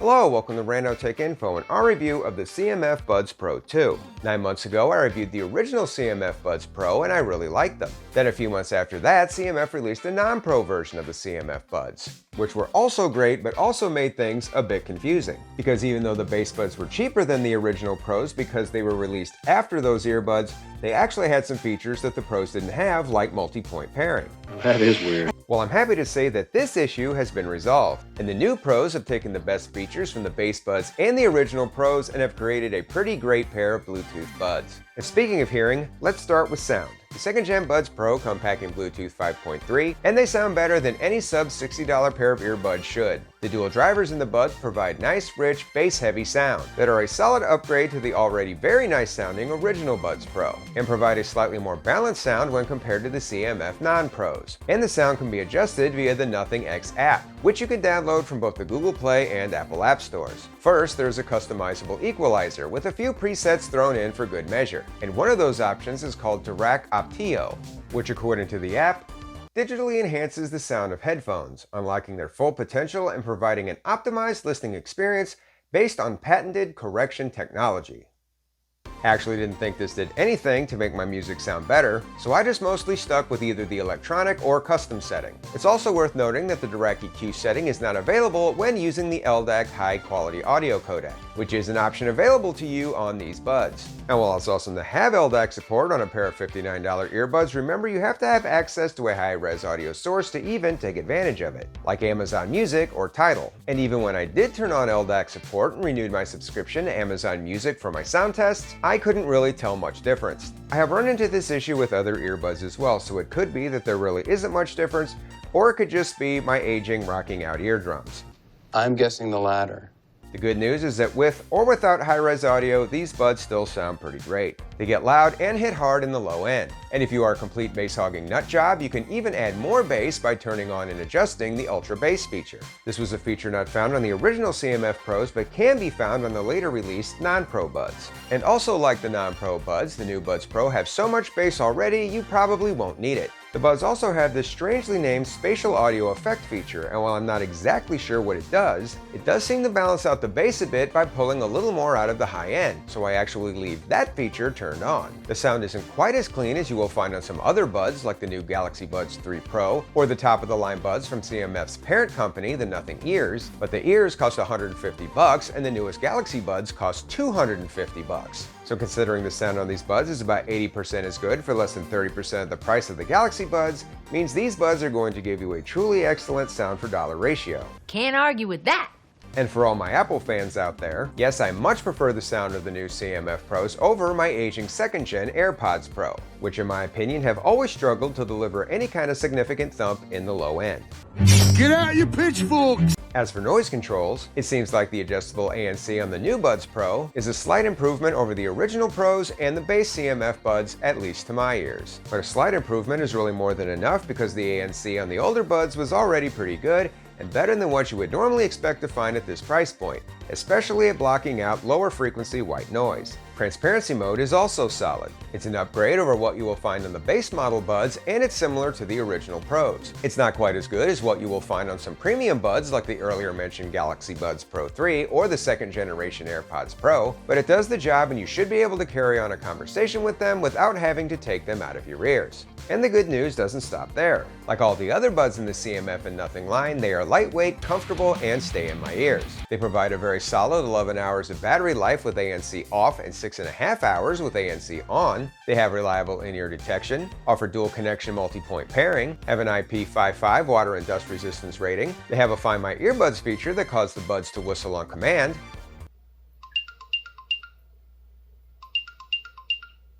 Hello, welcome to Rando Tech Info and our review of the CMF Buds Pro 2. 9 months ago, I reviewed the original CMF Buds Pro and I really liked them. Then a few months after that, CMF released a non-pro version of the CMF Buds, which were also great but also made things a bit confusing. Because even though the base buds were cheaper than the original Pros because they were released after those earbuds, they actually had some features that the Pros didn't have, like multi-point pairing. That is weird. Well, I'm happy to say that this issue has been resolved, and the new Pros have taken the best features from the base buds and the original Pros and have created a pretty great pair of Bluetooth buds. And speaking of hearing, let's start with sound. The 2nd Gen Buds Pro come packing Bluetooth 5.3, and they sound better than any sub-$60 pair of earbuds should. The dual drivers in the buds provide nice, rich, bass-heavy sound that are a solid upgrade to the already very nice sounding original Buds Pro, and provide a slightly more balanced sound when compared to the CMF non-Pros. And the sound can be adjusted via the Nothing X app, which you can download from both the Google Play and Apple App Stores. First, there's a customizable equalizer with a few presets thrown in for good measure, and one of those options is called Dirac Optio, which according to the app, digitally enhances the sound of headphones, unlocking their full potential and providing an optimized listening experience based on patented correction technology. I actually didn't think this did anything to make my music sound better, so I just mostly stuck with either the electronic or custom setting. It's also worth noting that the Dirac EQ setting is not available when using the LDAC high quality audio codec, which is an option available to you on these buds. And while it's awesome to have LDAC support on a pair of $59 earbuds, remember you have to have access to a high-res audio source to even take advantage of it, like Amazon Music or Tidal. And even when I did turn on LDAC support and renewed my subscription to Amazon Music for my sound tests, I couldn't really tell much difference. I have run into this issue with other earbuds as well, so it could be that there really isn't much difference, or it could just be my aging rocking out eardrums. I'm guessing the latter. The good news is that with or without high-res audio, these buds still sound pretty great. They get loud and hit hard in the low end. And if you are a complete bass-hogging nut job, you can even add more bass by turning on and adjusting the Ultra Bass feature. This was a feature not found on the original CMF Pros, but can be found on the later released non-Pro buds. And also like the non-Pro buds, the new Buds Pro have so much bass already, you probably won't need it. The buds also have this strangely named spatial audio effect feature, and while I'm not exactly sure what it does seem to balance out the bass a bit by pulling a little more out of the high end, so I actually leave that feature turned on. The sound isn't quite as clean as you will find on some other buds like the new Galaxy Buds 3 Pro or the top-of-the-line buds from CMF's parent company, the Nothing Ears, but the ears cost $150 and the newest Galaxy Buds cost $250. So considering the sound on these buds is about 80% as good for less than 30% of the price of the Galaxy Buds, means these buds are going to give you a truly excellent sound for dollar ratio. Can't argue with that. And for all my Apple fans out there, yes, I much prefer the sound of the new CMF Pros over my aging 2nd Gen AirPods Pro, which in my opinion have always struggled to deliver any kind of significant thump in the low end. Get out your pitchforks! As for noise controls, it seems like the adjustable ANC on the new Buds Pro is a slight improvement over the original Pros and the base CMF Buds, at least to my ears. But a slight improvement is really more than enough because the ANC on the older Buds was already pretty good and better than what you would normally expect to find at this price point, especially at blocking out lower frequency white noise. Transparency mode is also solid. It's an upgrade over what you will find on the base model buds, and it's similar to the original Pros. It's not quite as good as what you will find on some premium buds like the earlier mentioned Galaxy Buds Pro 3 or the 2nd generation AirPods Pro, but it does the job and you should be able to carry on a conversation with them without having to take them out of your ears. And the good news doesn't stop there. Like all the other buds in the CMF and Nothing line, they are lightweight, comfortable, and stay in my ears. They provide a very solid 11 hours of battery life with ANC off and 6.5 hours with ANC on. They have reliable in-ear detection, offer dual connection multi-point pairing, have an IP55 water and dust resistance rating. They have a Find My Earbuds feature that causes the buds to whistle on command.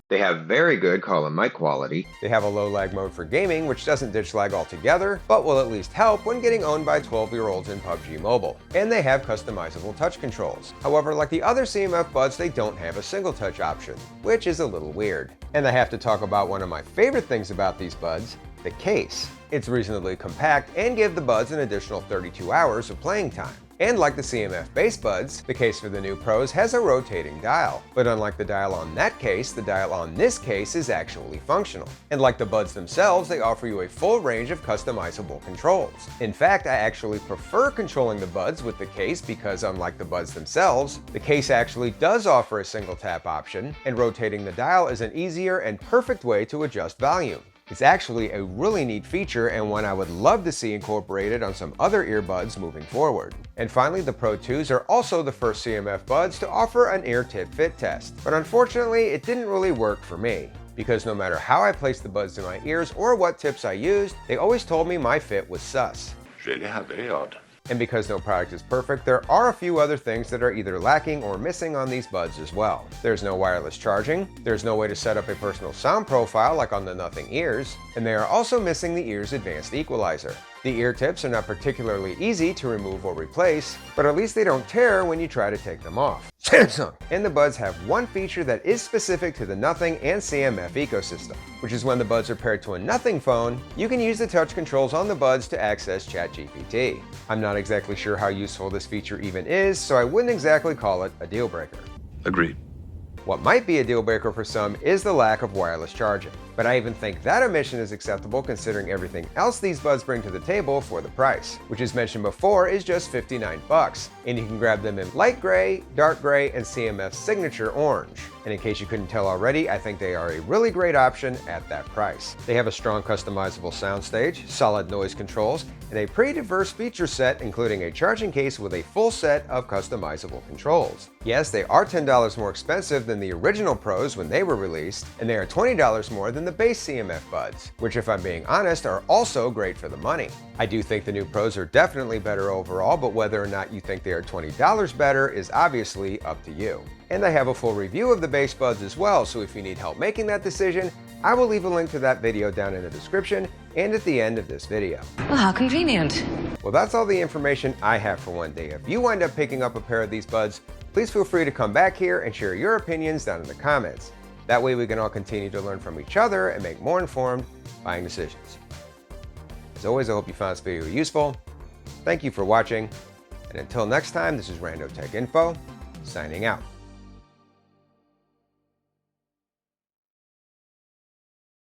They have very good call and mic quality. They have a low lag mode for gaming, which doesn't ditch lag altogether, but will at least help when getting owned by 12-year-olds in PUBG Mobile. And they have customizable touch controls. However, like the other CMF buds, they don't have a single touch option, which is a little weird. And I have to talk about one of my favorite things about these buds, the case. It's reasonably compact and gives the buds an additional 32 hours of playing time. And like the CMF Bass Buds, the case for the new Pros has a rotating dial. But unlike the dial on that case, the dial on this case is actually functional. And like the buds themselves, they offer you a full range of customizable controls. In fact, I actually prefer controlling the buds with the case because unlike the buds themselves, the case actually does offer a single tap option, and rotating the dial is an easier and perfect way to adjust volume. It's actually a really neat feature and one I would love to see incorporated on some other earbuds moving forward. And finally, the Pro 2s are also the first CMF Buds to offer an ear tip fit test. But unfortunately, it didn't really work for me, because no matter how I placed the buds in my ears or what tips I used, they always told me my fit was sus. Very odd. And because no product is perfect, there are a few other things that are either lacking or missing on these buds as well. There's no wireless charging, there's no way to set up a personal sound profile like on the Nothing ears, and they are also missing the ear's advanced equalizer. The ear tips are not particularly easy to remove or replace, but at least they don't tear when you try to take them off. Samsung! And the buds have one feature that is specific to the Nothing and CMF ecosystem, which is when the buds are paired to a Nothing phone, you can use the touch controls on the buds to access ChatGPT. I'm not exactly sure how useful this feature even is, so I wouldn't exactly call it a deal breaker. Agreed. What might be a deal breaker for some is the lack of wireless charging, but I even think that omission is acceptable considering everything else these buds bring to the table for the price, which as mentioned before is just $59, and you can grab them in light gray, dark gray, and CMF's signature orange. And in case you couldn't tell already, I think they are a really great option at that price. They have a strong customizable soundstage, solid noise controls, and a pretty diverse feature set including a charging case with a full set of customizable controls. Yes, they are $10 more expensive than the original Pros when they were released, and they are $20 more than the base CMF Buds, which if I'm being honest are also great for the money. I do think the new Pros are definitely better overall, but whether or not you think they are $20 better is obviously up to you. And I have a full review of the base buds as well, so if you need help making that decision, I will leave a link to that video down in the description and at the end of this video. Well, how convenient. Well, that's all the information I have for one day. If you wind up picking up a pair of these buds, please feel free to come back here and share your opinions down in the comments. That way we can all continue to learn from each other and make more informed buying decisions. As always, I hope you found this video useful. Thank you for watching, and until next time, this is Rando Tech Info, signing out.